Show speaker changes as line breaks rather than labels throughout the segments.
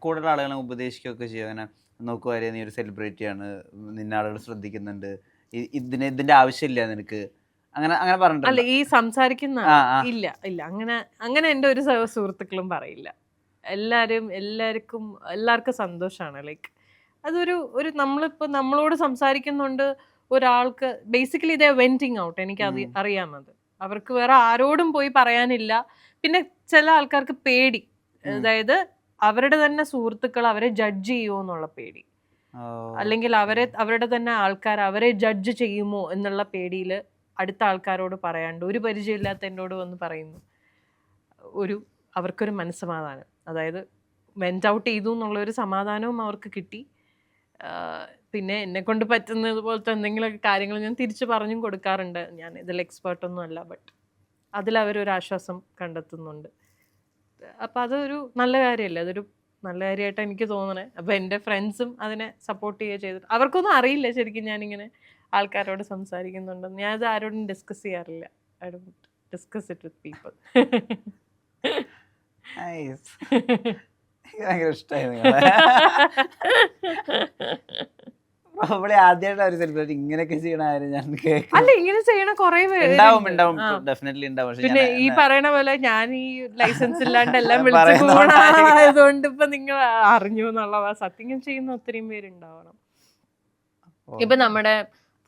കൂടുതൽ ആളുകളെ ഉപദേശിക്കുകയൊക്കെ ചെയ്യും. അങ്ങനെ നോക്കുവാരെ നീ ഒരു സെലിബ്രിറ്റിയാണ്, നിന്നെ ആളുകൾ ശ്രദ്ധിക്കുന്നുണ്ട്, ഇതിന്റെ ആവശ്യമില്ല നിനക്ക്, അങ്ങനെ അങ്ങനെ
അല്ല
പറഞ്ഞിട്ടുണ്ട്.
ഈ സംസാരിക്കുന്ന
ആ ആ
ഇല്ല ഇല്ല അങ്ങനെ അങ്ങനെ എൻ്റെ ഒരു സുഹൃത്തുക്കളും പറയില്ല. എല്ലാവർക്കും സന്തോഷമാണ്. ലൈക്ക് അതൊരു ഒരു നമ്മളിപ്പോൾ നമ്മളോട് സംസാരിക്കുന്നുണ്ട് ഒരാൾക്ക് ബേസിക്കലി ഇതേ വെന്റിങ് ഔട്ട്. എനിക്ക് അറിയാമത്. അവർക്ക് വേറെ ആരോടും പോയി പറയാനില്ല. പിന്നെ ചില ആൾക്കാർക്ക് പേടി, അതായത് അവരുടെ തന്നെ സുഹൃത്തുക്കൾ അവരെ ജഡ്ജ് ചെയ്യുമോ എന്നുള്ള പേടി, അല്ലെങ്കിൽ അവരുടെ തന്നെ ആൾക്കാർ അവരെ ജഡ്ജ് ചെയ്യുമോ എന്നുള്ള പേടിയിൽ അടുത്ത ആൾക്കാരോട് പറയാണ്ട് ഒരു പരിചയമില്ലാത്ത എന്നോട് വന്ന് പറയുന്നു. അവർക്കൊരു മനസ്സമാധാനം, അതായത് വെന്റ് ഔട്ട് ചെയ്തു എന്നുള്ളൊരു സമാധാനവും അവർക്ക് കിട്ടി. പിന്നെ എന്നെ കൊണ്ട് പറ്റുന്നത് പോലത്തെ എന്തെങ്കിലുമൊക്കെ കാര്യങ്ങൾ ഞാൻ തിരിച്ചു പറഞ്ഞും കൊടുക്കാറുണ്ട്. ഞാൻ ഇതിൽ എക്സ്പേർട്ടൊന്നും അല്ല, ബട്ട് അതിലവരൊരു ആശ്വാസം കണ്ടെത്തുന്നുണ്ട്. അപ്പം അതൊരു നല്ല കാര്യമല്ലേ, അതൊരു നല്ല കാര്യമായിട്ടാണ് എനിക്ക് തോന്നണേ. അപ്പം എൻ്റെ ഫ്രണ്ട്സും അതിനെ സപ്പോർട്ട് ചെയ്യുക ചെയ്തിട്ട്, അവർക്കൊന്നും അറിയില്ല ശരിക്കും ഞാനിങ്ങനെ ആൾക്കാരോട് സംസാരിക്കുന്നുണ്ടെന്ന്. ഞാനത് ആരോടും ഡിസ്കസ് ചെയ്യാറില്ല. I don't discuss it with people.
ഭയങ്കര ഇഷ്ടമായി നിങ്ങളെ. അവിടെ ആദ്യമായിട്ട് ഒരു സെലിബ്രിറ്റി ഇങ്ങനെയൊക്കെ ചെയ്യണ കാര്യം ഞാൻ
അല്ല, ഇങ്ങനെ ചെയ്യണ കുറെ
ഉണ്ടാവും, ഡെഫിനറ്റ്ലി ഉണ്ടാവും.
പിന്നെ ഈ പറയണ പോലെ ഞാൻ ഈ ലൈസൻസ് ഇല്ലാണ്ട് എല്ലാം വിളിച്ചു പോകണായതുകൊണ്ട് ഇപ്പൊ നിങ്ങൾ അറിഞ്ഞു എന്നുള്ള സത്യം ചെയ്യുന്ന ഒത്തിരിയും പേരുണ്ടാവണം. ഇപ്പൊ നമ്മുടെ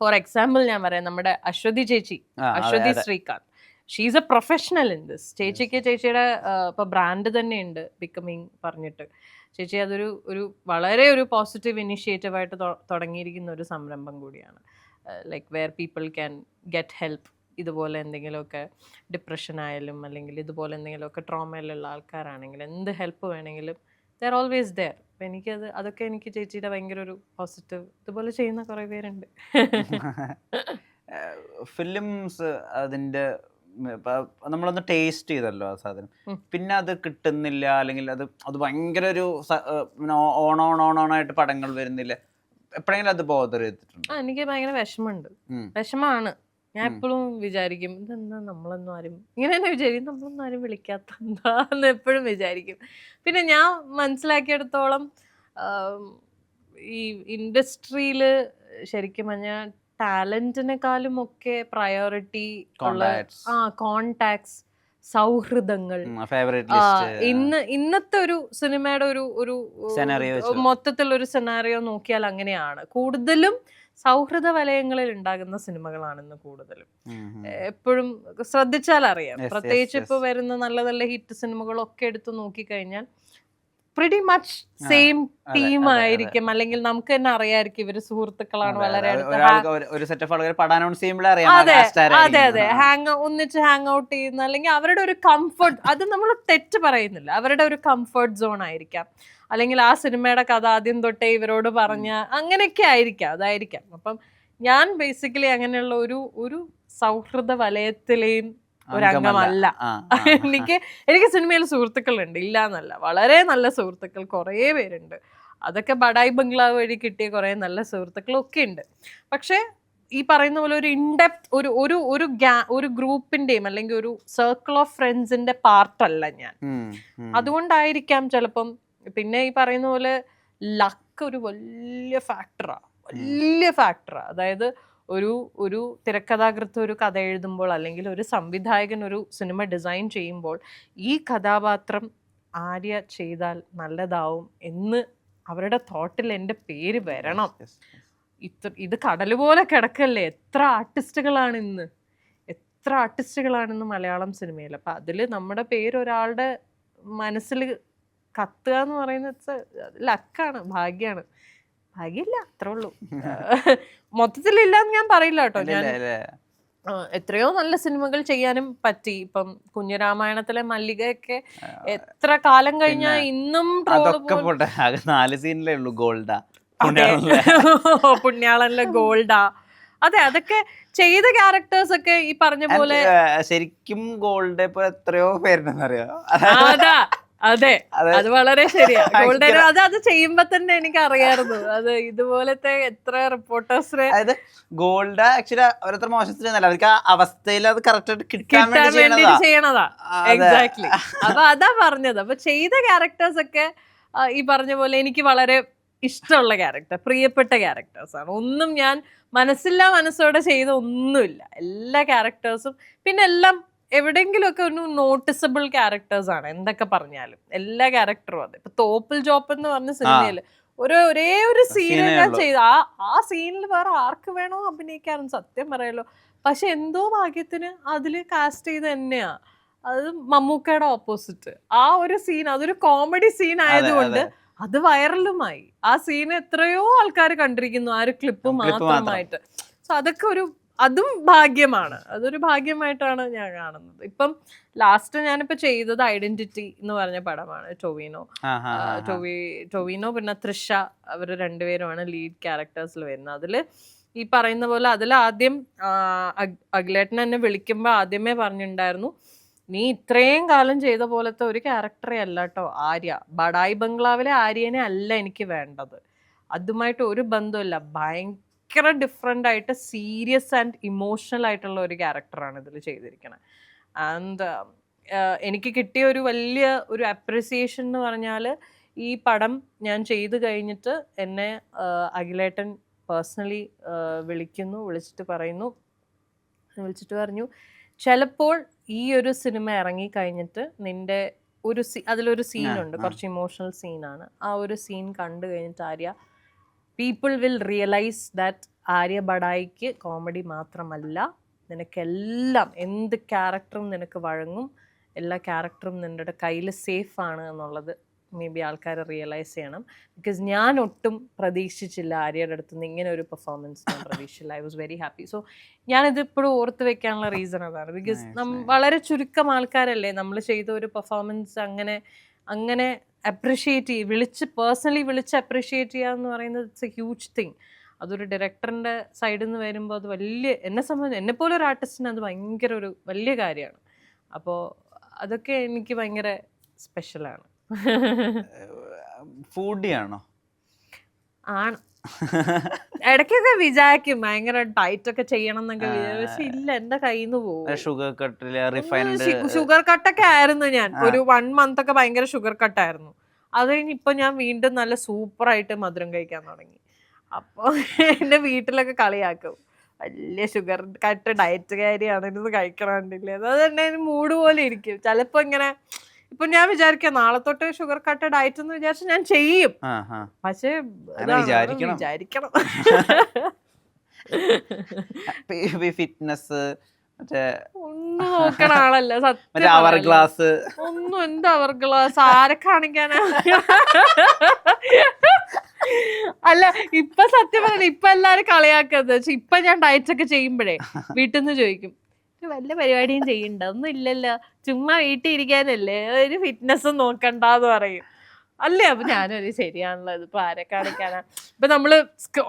ഫോർ എക്സാമ്പിൾ ഞാൻ പറയാം, നമ്മുടെ അശ്വതി ചേച്ചി, Aswathy Sreekanth, she's a professional in this. ചേച്ചിയുടെ ഇപ്പൊ ബ്രാൻഡ് തന്നെയുണ്ട് ബിക്കമിങ് പറഞ്ഞിട്ട്. ചേച്ചി അതൊരു വളരെ ഒരു പോസിറ്റീവ് ഇനിഷ്യേറ്റീവ് ആയിട്ട് തുടങ്ങിയിരിക്കുന്ന ഒരു സംരംഭം കൂടിയാണ്. Like wear people can get help. ഇതുപോലെ എന്തെങ്കിലുമൊക്കെ ഡിപ്രഷൻ ആയാലും അല്ലെങ്കിൽ ഇതുപോലെ എന്തെങ്കിലുമൊക്കെ ട്രോമയിലുള്ള ആൾക്കാരാണെങ്കിലും എന്ത് ഹെൽപ്പ് വേണമെങ്കിലും ദർ ഓൾവേസ് ദർ. അപ്പം അതൊക്കെ എനിക്ക് ചേച്ചിയുടെ ഭയങ്കര ഒരു പോസിറ്റീവ്. ഇതുപോലെ ചെയ്യുന്ന കുറേ പേരുണ്ട്.
ഫിലിംസ് അതിൻ്റെ നമ്മളൊന്ന് ടേസ്റ്റ് ചെയ്തല്ലോ ആ സാധനം, പിന്നെ അത് കിട്ടുന്നില്ല, അല്ലെങ്കിൽ അത് ഭയങ്കര ഒരു ഓണായിട്ട് പടങ്ങൾ വരുന്നില്ല, എപ്പോഴെങ്കിലും അത് ബോധർ ചെയ്തിട്ടുണ്ട്?
എനിക്ക് ഭയങ്കര വിഷമാണ്. ഞാൻ എപ്പോഴും വിചാരിക്കും ഇതെന്താ നമ്മളൊന്നും ആരും ഇങ്ങനെ തന്നെ വിചാരിക്കും, നമ്മളൊന്നും ആരും വിളിക്കാത്ത എന്താന്ന് എപ്പോഴും വിചാരിക്കും. പിന്നെ ഞാൻ മനസ്സിലാക്കിയെടുത്തോളം ഈ ഇൻഡസ്ട്രിയിൽ ശരിക്കും പറഞ്ഞാൽ ടാലന്റിനെക്കാളും ഒക്കെ പ്രയോറിറ്റി ഉള്ള കോണ്ടാക്ട്സ്, സൗഹൃദങ്ങൾ. ഇന്നത്തെ ഒരു സിനിമയുടെ ഒരു മൊത്തത്തിലൊരു സെനാറിയോ നോക്കിയാൽ അങ്ങനെയാണ്. കൂടുതലും സൗഹൃദ വലയങ്ങളിൽ ഉണ്ടാകുന്ന സിനിമകളാണെന്ന് കൂടുതലും. എപ്പോഴും ശ്രദ്ധിച്ചാൽ അറിയാം. പ്രത്യേകിച്ച് ഇപ്പൊ വരുന്ന നല്ല നല്ല ഹിറ്റ് സിനിമകളൊക്കെ എടുത്ത് നോക്കിക്കഴിഞ്ഞാൽ പ്രിറ്റി മച്ച് സെയിം ടീം ആയിരിക്കും, അല്ലെങ്കിൽ നമുക്ക് തന്നെ അറിയായിരിക്കും ഇവര് സുഹൃത്തുക്കളാണ്, വളരെ ഒന്നിച്ച് ഹാങ് ഔട്ട് ചെയ്യുന്ന, അല്ലെങ്കിൽ അവരുടെ ഒരു കംഫർട്ട്. അത് നമ്മൾ തെറ്റ് പറയുന്നില്ല, അവരുടെ ഒരു കംഫർട്ട് സോൺ ആയിരിക്കാം, അല്ലെങ്കിൽ ആ സിനിമയുടെ കഥ ആദ്യം തൊട്ടേ ഇവരോട് പറഞ്ഞ അങ്ങനെയൊക്കെ ആയിരിക്കാം, അതായിരിക്കാം. അപ്പം ഞാൻ ബേസിക്കലി അങ്ങനെയുള്ള ഒരു സൗഹൃദ വലയത്തിലെയും ഒരംഗമല്ല. എനിക്ക് സിനിമയിൽ സുഹൃത്തുക്കളുണ്ട്, ഇല്ല എന്നല്ല, വളരെ നല്ല സുഹൃത്തുക്കൾ കുറേ പേരുണ്ട്. അതൊക്കെ ബഡായി ബംഗ്ലാവ് വഴി കിട്ടിയ കുറേ നല്ല സുഹൃത്തുക്കളൊക്കെ ഉണ്ട്. പക്ഷെ ഈ പറയുന്ന പോലെ ഒരു ഇൻഡെപ്ത് ഒരു ഗ്രൂപ്പിന്റെയും അല്ലെങ്കിൽ ഒരു സർക്കിൾ ഓഫ് ഫ്രണ്ട്സിന്റെ പാർട്ടല്ല ഞാൻ. അതുകൊണ്ടായിരിക്കാം ചിലപ്പം. പിന്നെ ഈ പറയുന്ന പോലെ ലക്ക് ഒരു വലിയ ഫാക്ടറാ. അതായത് ഒരു തിരക്കഥാകൃത്ത് ഒരു കഥ എഴുതുമ്പോൾ, അല്ലെങ്കിൽ ഒരു സംവിധായകൻ ഒരു സിനിമ ഡിസൈൻ ചെയ്യുമ്പോൾ, ഈ കഥാപാത്രം ആര്യ ചെയ്താൽ നല്ലതാവും എന്ന് അവരുടെ തോട്ടിൽ എൻ്റെ പേര് വരണം. ഇത് കടൽ പോലെ കിടക്കല്ലേ, എത്ര ആർട്ടിസ്റ്റുകളാണിന്ന് മലയാളം സിനിമയിൽ. അപ്പം അതിൽ നമ്മുടെ പേര് ഒരാളുടെ മനസ്സിൽ കത്തുക എന്ന് പറയുന്നത് ലക്കാണ്, ഭാഗ്യമാണ്. ഭാഗ്യമില്ല, അത്രേ ഉള്ളൂ. മൊത്തത്തിലില്ല എന്ന് ഞാൻ പറയില്ല കേട്ടോ. ഞാൻ എത്രയോ നല്ല സിനിമകൾ ചെയ്യാനും പറ്റി. ഇപ്പം കുഞ്ഞിരാമായണത്തിലെ മല്ലികയൊക്കെ എത്ര കാലം കഴിഞ്ഞാ ഇന്നും പുണ്യാളനിലെ ഗോൾഡാ. അതെ, അതൊക്കെ ചെയ്ത ക്യാരക്ടേഴ്സ് ഒക്കെ ഈ പറഞ്ഞ പോലെ
ശരിക്കും ഗോൾഡ് ഇപ്പൊ എത്രയോ പേരുണ്ടെന്നറിയാം.
അതെ, അത് വളരെ ശരിയാ. ഗോൾഡൻ അത് ചെയ്യുമ്പോ തന്നെ എനിക്ക് അറിയായിരുന്നു. അത് ഇതുപോലത്തെ എത്ര റിപ്പോർട്ടേഴ്സിനെ,
അതായത് ഗോൾഡ് ആക്ച്വലി അവരത്ര മോശത്തിലല്ല, അവർക്ക് ആ അവസ്ഥയിൽ അത് കറക്റ്റ് കിട്ടാൻ വേണ്ടി
ചെയ്യണതാ. എക്സാക്ട്ലി. അപ്പൊ അതാ പറഞ്ഞത്. അപ്പൊ ചെയ്ത ക്യാരക്ടേഴ്സ് ഒക്കെ ഈ പറഞ്ഞ പോലെ എനിക്ക് വളരെ ഇഷ്ടമുള്ള ക്യാരക്ടർ, പ്രിയപ്പെട്ട ക്യാരക്ടേഴ്സാണ്. ഒന്നും ഞാൻ മനസ്സില്ലാ മനസ്സോടെ ചെയ്ത ഒന്നുമില്ല. എല്ലാ ക്യാരക്ടേഴ്സും പിന്നെ എല്ലാം എവിടെയെങ്കിലുമൊക്കെ ഒരു നോട്ടിസബിൾ ക്യാരക്ടേഴ്സ് ആണ്. എന്തൊക്കെ പറഞ്ഞാലും എല്ലാ ക്യാരക്ടറും അതെ. ഇപ്പൊ തോപ്പിൽ ജോപ്പ് എന്ന് പറഞ്ഞ സിനിമയില് ഒരേ ഒരു സീൻ ഞാൻ ചെയ്ത ആ സീനിൽ വേറെ ആർക്ക് വേണോ അഭിനയിക്കാനും സത്യം പറയാലോ. പക്ഷെ എന്തോ ഭാഗ്യത്തിന് അതില് കാസ്റ്റ് ചെയ്ത് തന്നെയാ. അത് മമ്മൂക്കയുടെ ഓപ്പോസിറ്റ് ആ ഒരു സീൻ, അതൊരു കോമഡി സീൻ ആയതുകൊണ്ട് അത് വൈറലുമായി. ആ സീൻ എത്രയോ ആൾക്കാർ കണ്ടിരിക്കുന്നു ആ ഒരു ക്ലിപ്പ് മാത്രമായിട്ട്. സോ അതൊക്കെ അതും ഭാഗ്യമാണ്. അതൊരു ഭാഗ്യമായിട്ടാണ് ഞാൻ കാണുന്നത്. ഇപ്പം ലാസ്റ്റ് ഞാനിപ്പോ ചെയ്തത് ഐഡന്റിറ്റി എന്ന് പറഞ്ഞ പടമാണ്. ടൊവിനോ പിന്നെ തൃഷ, അവർ രണ്ടുപേരുമാണ് ലീഡ് ക്യാരക്ടേഴ്സിൽ വരുന്നത്. അതില് ഈ പറയുന്ന പോലെ അതിൽ ആദ്യം അഖിലേട്ടൻ എന്നെ വിളിക്കുമ്പോൾ ആദ്യമേ പറഞ്ഞിട്ടുണ്ടായിരുന്നു, നീ ഇത്രയും കാലം ചെയ്ത പോലത്തെ ഒരു ക്യാരക്ടറേ അല്ല കേട്ടോ ആര്യ. ബഡായി ബംഗ്ലാവിലെ ആര്യനെ അല്ല എനിക്ക് വേണ്ടത്. അതുമായിട്ട് ഒരു ബന്ധമില്ല. ഭയങ്കര ഡിഫറെൻ്റ് ആയിട്ട് സീരിയസ് ആൻഡ് ഇമോഷണൽ ആയിട്ടുള്ള ഒരു ക്യാരക്ടറാണ് ഇതിൽ ചെയ്തിരിക്കുന്നത്. ആൻഡ് എനിക്ക് കിട്ടിയ ഒരു വലിയ ഒരു അപ്രിസിയേഷൻ എന്ന് പറഞ്ഞാൽ, ഈ പടം ഞാൻ ചെയ്ത് കഴിഞ്ഞിട്ട് എന്നെ അഖിലേട്ടൻ പേഴ്സണലി വിളിച്ചിട്ട് പറഞ്ഞു, ചിലപ്പോൾ ഈ ഒരു സിനിമ ഇറങ്ങി കഴിഞ്ഞിട്ട് നിന്റെ ഒരു അതിലൊരു സീനുണ്ട്, കുറച്ച് ഇമോഷണൽ സീനാണ്. ആ ഒരു സീൻ കണ്ടു കഴിഞ്ഞിട്ട് Arya, people will realise that Arya ബഡായിക്ക് കോമഡി മാത്രമല്ല, നിനക്കെല്ലാം എന്ത് ക്യാരക്ടറും നിനക്ക് വഴങ്ങും, എല്ലാ ക്യാരക്ടറും നിന്റെ കയ്യിൽ സേഫ് ആണ് എന്നുള്ളത് മേ ബി ആൾക്കാർ റിയലൈസ് ചെയ്യണം. ബിക്കോസ് ഞാൻ ഒട്ടും പ്രതീക്ഷിച്ചില്ല ആര്യയുടെ അടുത്ത് നിന്ന് ഇങ്ങനെ ഒരു പെർഫോമൻസ്. ഞാൻ പ്രതീക്ഷിച്ചില്ല. I was very happy. So ഞാനിത് ഇപ്പോഴും ഓർത്ത് വെക്കാനുള്ള റീസൺ അതാണ്. ബിക്കോസ് വളരെ ചുരുക്കം ആൾക്കാരല്ലേ നമ്മൾ ചെയ്ത ഒരു പെർഫോമൻസ് അങ്ങനെ അപ്രിഷിയേറ്റ് പേഴ്സണലി വിളിച്ച് അപ്രിഷിയേറ്റ് ചെയ്യുക എന്ന് പറയുന്നത് ഇറ്റ്സ് എ ഹ്യൂജ് തിങ്. അതൊരു ഡയറക്ടറിൻ്റെ സൈഡിൽ നിന്ന് വരുമ്പോൾ അത് എന്നെപ്പോലെ ഒരു ആർട്ടിസ്റ്റിന് അത് ഭയങ്കര ഒരു വലിയ കാര്യമാണ്. അപ്പോൾ അതൊക്കെ എനിക്ക് ഭയങ്കര സ്പെഷ്യലാണ്.
ഫുഡിയാണോ?
ആണ്. ഇടയ്ക്കൊക്കെ വിചാരിക്കും ഭയങ്കര ഡയറ്റ് ഒക്കെ ചെയ്യണം എന്നൊക്കെ വിചാരിക്കും. പക്ഷെ ഇല്ല, എന്റെ കയ്യിൽ നിന്ന് പോകും. ഷുഗർ കട്ടൊക്കെ ആയിരുന്നു ഞാൻ. ഒരു 1 month ഒക്കെ ഭയങ്കര ഷുഗർ കട്ടായിരുന്നു. അത് കഴിഞ്ഞ് ഇപ്പൊ ഞാൻ വീണ്ടും നല്ല സൂപ്പറായിട്ട് മധുരം കഴിക്കാൻ തുടങ്ങി. അപ്പൊ എന്റെ വീട്ടിലൊക്കെ കളിയാക്കും, വലിയ ഷുഗർ കട്ട് ഡയറ്റുകാരിയാണ്, ഇരുന്ന് കഴിക്കണണ്ടില്ലേ. അത് തന്നെ മൂഡ് പോലെ ഇരിക്കും. ചിലപ്പോ ഇങ്ങനെ ഇപ്പൊ ഞാൻ വിചാരിക്കാം നാളെ തൊട്ട് ഷുഗർ കട്ട് ഡയറ്റ് എന്ന് വിചാരിച്ച് ഞാൻ ചെയ്യും. പക്ഷെ വിചാരിക്കണം.
ഫിറ്റ്നസ്
ഒന്നും നോക്കണ ആളല്ല സത്യം. ഒന്നും എന്താ അവർ ഗ്ലാസ് ആരെ കാണിക്കാനാ? അല്ല ഇപ്പൊ സത്യം പറഞ്ഞ ഇപ്പൊ എല്ലാരും കളിയാക്കുന്നത് വെച്ചാൽ ഇപ്പൊ ഞാൻ ഡയറ്റ് ഒക്കെ ചെയ്യുമ്പോഴേ വീട്ടിൽ നിന്ന് ചോദിക്കും, വല്ല പരിപാടിയും ചെയ്യണ്ട, ഒന്നും ഇല്ലല്ലോ, ചുമ്മാ വീട്ടിൽ ഇരിക്കാനല്ലേ, ഒരു ഫിറ്റ്നസ്സും നോക്കണ്ടെന്ന് പറയും. അല്ലേ? അപ്പൊ ഞാനൊരു ശരിയാണല്ലോ, ഇതിപ്പോ ആരെ കാണിക്കാനാ. ഇപ്പൊ നമ്മള്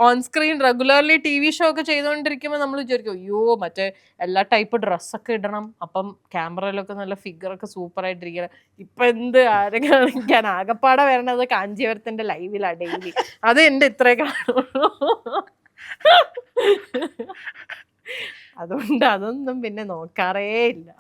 on screen regularly TV show ഒക്കെ ചെയ്തുകൊണ്ടിരിക്കുമ്പോ നമ്മൾ വിചാരിക്കും, അയ്യോ മറ്റേ എല്ലാ ടൈപ്പ് ഡ്രസ്സൊക്കെ ഇടണം, അപ്പം ക്യാമറയിലൊക്കെ നല്ല ഫിഗറൊക്കെ സൂപ്പർ ആയിട്ടിരിക്കണം. ഇപ്പൊ എന്ത് ആരെ കാണിക്കാൻ? ആകപ്പാടെ വരണത് കാഞ്ചീപുരത്തിന്റെ ലൈവിലാ ഡെയിലി. അത് എന്റെ ഇത്രേ കാണുള്ളൂ. അതുകൊണ്ട് അതൊന്നും പിന്നെ നോക്കാറേ ഇല്ല.